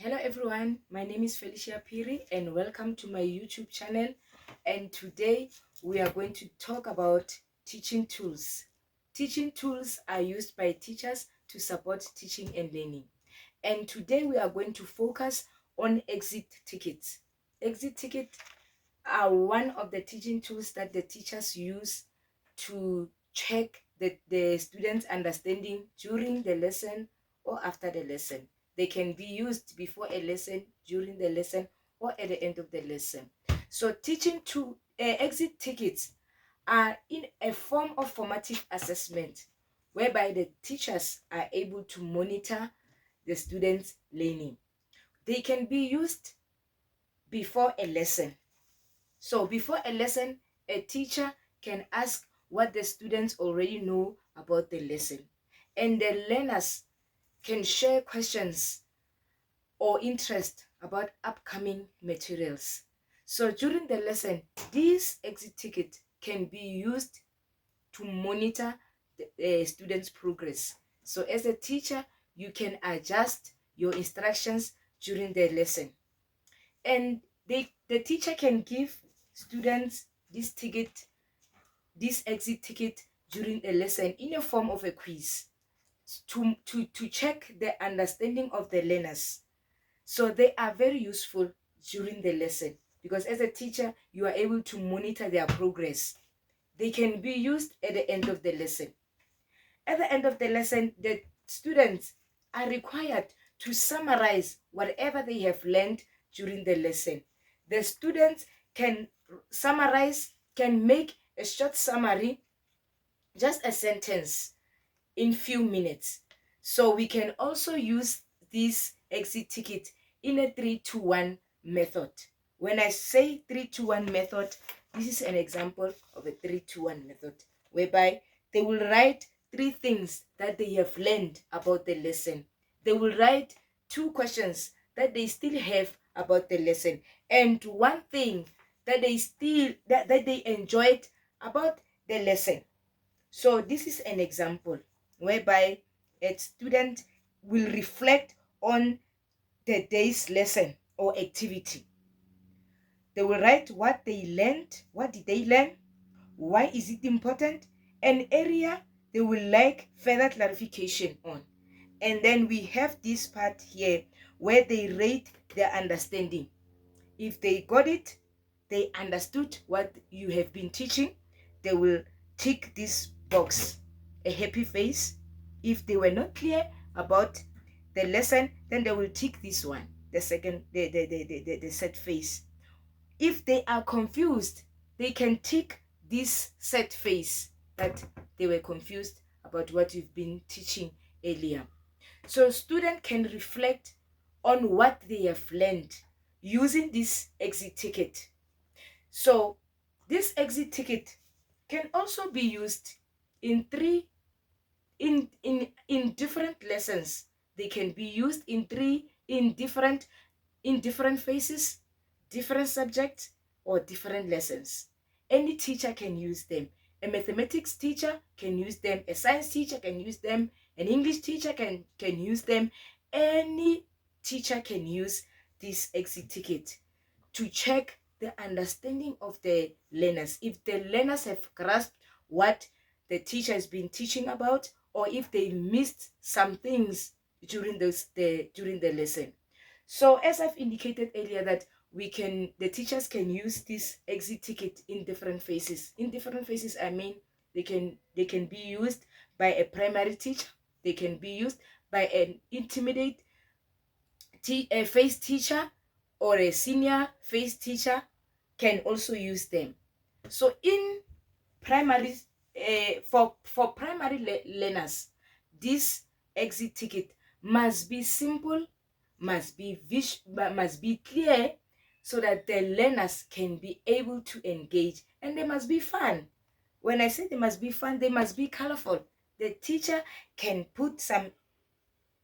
Hello everyone, my name is Felicia Piri and welcome to my YouTube channel. And today we are going to talk about teaching tools. Teaching tools are used by teachers to support teaching and learning. And today we are going to focus on exit tickets. Exit tickets are one of the teaching tools that the teachers use to check the students' understanding during the lesson or after the lesson. They can be used before a lesson, during the lesson, or at the end of the lesson. So teaching to exit tickets are in a form of formative assessment whereby the teachers are able to monitor the students' learning. They can be used before a lesson. So before a lesson, a teacher can ask what the students already know about the lesson, and the learners can share questions or interest about upcoming materials. So during the lesson, these exit tickets can be used to monitor the students' progress. So as a teacher, you can adjust your instructions during the lesson. And the teacher can give students this exit ticket during a lesson in a form of a quiz to check the understanding of the learners. So they are very useful during the lesson because as a teacher, you are able to monitor their progress. They can be used at the end of the lesson. At the end of the lesson, the students are required to summarize whatever they have learned during the lesson. The students can summarize, can make a short summary, just a sentence in few minutes. So we can also use this exit ticket in a 3-2-1 method. When I say 3-2-1 method, this is an example of a 3-2-1 method whereby they will write 3 things that they have learned about the lesson. They will write 2 questions that they still have about the lesson and 1 thing that they enjoyed about the lesson. So this is an example whereby a student will reflect on the day's lesson or activity. They will write what they learned, what did they learn, why is it important, an area they will like further clarification on. And then we have this part here where they rate their understanding. If they got it, they understood what you have been teaching, they will tick this box, a happy face. If they were not clear about the lesson, then they will tick this one, the second, the sad face. If they are confused, they can tick this sad face that they were confused about what you've been teaching earlier. So student can reflect on what they have learned using this exit ticket. So this exit ticket can also be used in different lessons. They can be used in different phases, different subjects, or different lessons. Any teacher can use them. A mathematics teacher can use them, a science teacher can use them, an English teacher can use them. Any teacher can use this exit ticket to check the understanding of the learners. If the learners have grasped what the teacher has been teaching about, or if they missed some things during the lesson. So as I've indicated earlier that the teachers can use this exit ticket in different phases. In different phases, I mean they can be used by a primary teacher, they can be used by an intermediate phase teacher, or a senior phase teacher can also use them. So in primary, for primary learners, this exit ticket must be simple, must be clear, so that the learners can be able to engage, and they must be fun. When I say they must be fun, they must be colorful. The teacher can put some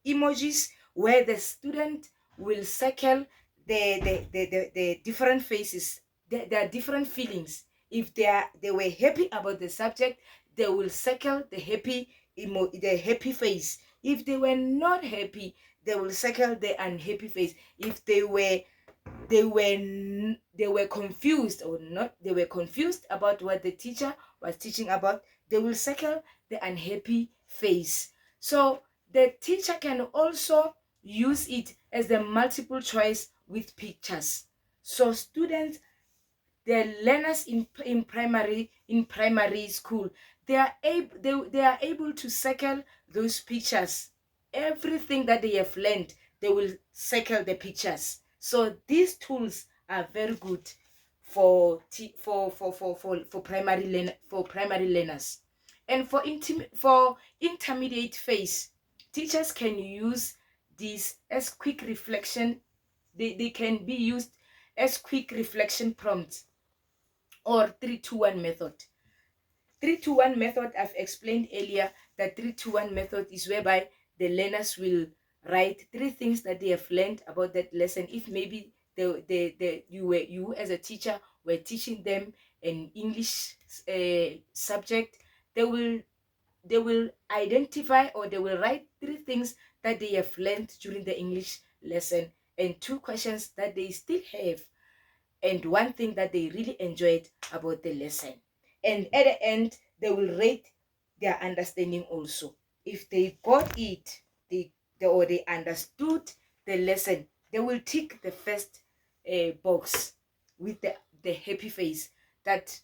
emojis where the student will circle the different faces, their different feelings. If they were happy about the subject, they will circle the happy face. If they were not happy, they will circle the unhappy face. If they were confused or not, they were confused about what the teacher was teaching about, they will circle the unhappy face. So the teacher can also use it as the multiple choice with pictures. So students, the learners in primary school, they are able to circle those pictures. Everything that they have learned, they will circle the pictures. So these tools are very good for primary learners. And for intermediate phase, teachers can use these as quick reflection. They can be used as quick reflection prompts or 3-2-1 method. 3-2-1 method, I've explained earlier that 3-2-1 method is whereby the learners will write 3 things that they have learned about that lesson. If maybe you as a teacher were teaching them an English subject, they will identify, or they will write 3 things that they have learned during the English lesson, and 2 questions that they still have, and 1 thing that they really enjoyed about the lesson. And at the end, they will rate their understanding also. If they got it, or they understood the lesson, they will tick the first box with the happy face, that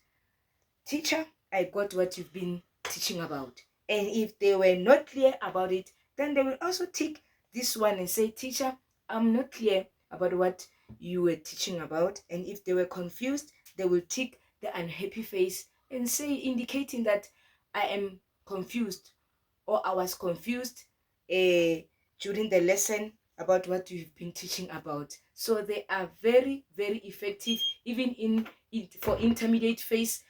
teacher, I got what you've been teaching about. And if they were not clear about it, then they will also tick this one and say, teacher, I'm not clear about what you were teaching about. And if they were confused, they will tick the unhappy face and say, indicating that I am confused, or I was confused during the lesson about what you've been teaching about. So they are very, very effective. Even for intermediate phase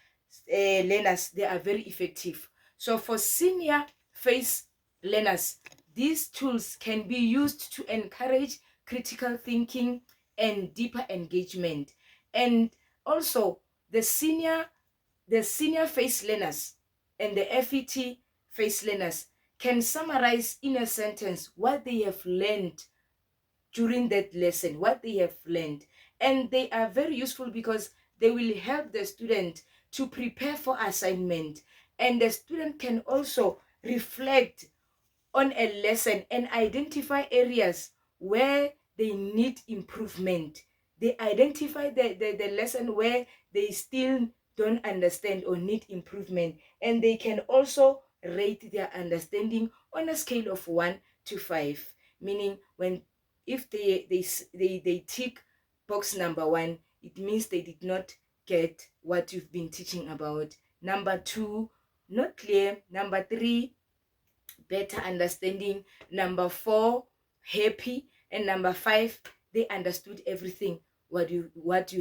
learners, they are very effective. So for senior phase learners, these tools can be used to encourage critical thinking and deeper engagement. And also the senior phase learners and the FET phase learners can summarize in a sentence what they have learned during that lesson, what they have learned. And they are very useful because they will help the student to prepare for assignment. And the student can also reflect on a lesson and identify areas where they need improvement. They identify the lesson where they still don't understand or need improvement. And they can also rate their understanding on a scale of 1 to 5. Meaning, if they tick box number 1, it means they did not get what you've been teaching about. Number 2, not clear. Number 3, better understanding. Number 4, happy. And number 5, they understood everything what you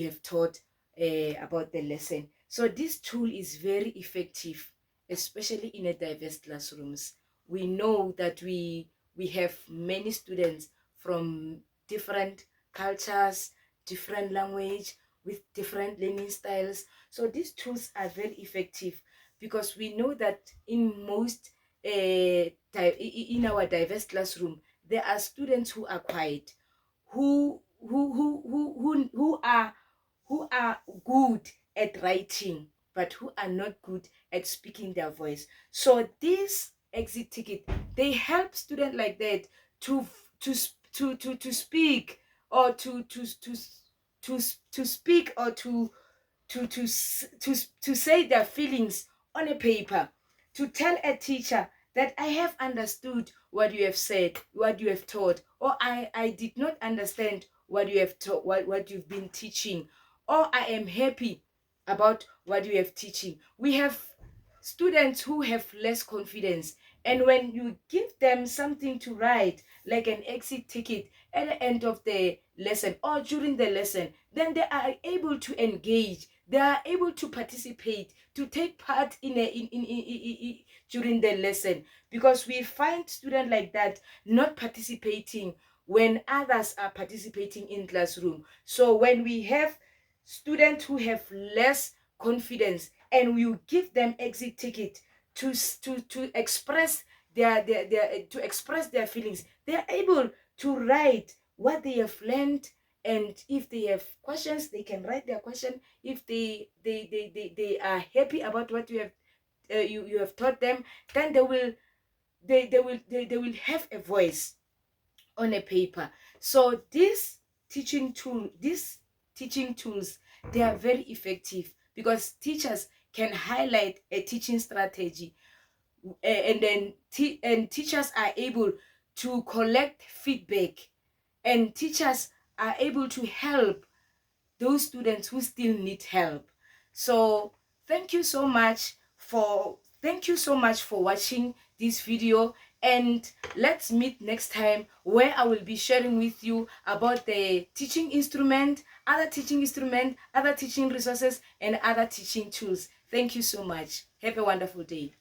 have taught about the lesson. So this tool is very effective, especially in a diverse classrooms. We know that we have many students from different cultures, different language, with different learning styles. So these tools are very effective because we know that in most in our diverse classroom, there are students who are quiet, who are good at writing, but who are not good at speaking their voice. So this exit ticket, they help students like that to speak, or to speak, or to say their feelings on a paper, to tell a teacher that I have understood what you have said, what you have taught, or I did not understand what you have taught, what you've been teaching, or I am happy about what you have teaching. We have students who have less confidence, and when you give them something to write, like an exit ticket at the end of the lesson or during the lesson, then they are able to engage, they are able to participate, to take part during the lesson. Because we find students like that not participating when others are participating in classroom. So when we have students who have less confidence, and we give them exit ticket to express their to express their feelings, they are able to write what they have learned, and if they have questions, they can write their question. If they are happy about what you have you have taught them, then they will have a voice on a paper. So these teaching tools, they are very effective because teachers can highlight a teaching strategy, and then teachers are able to collect feedback, and teachers are able to help those students who still need help. So thank you so much for watching this video, and let's meet next time where I will be sharing with you about the teaching instrument, other teaching resources, and other teaching tools. Thank you so much. Have a wonderful day.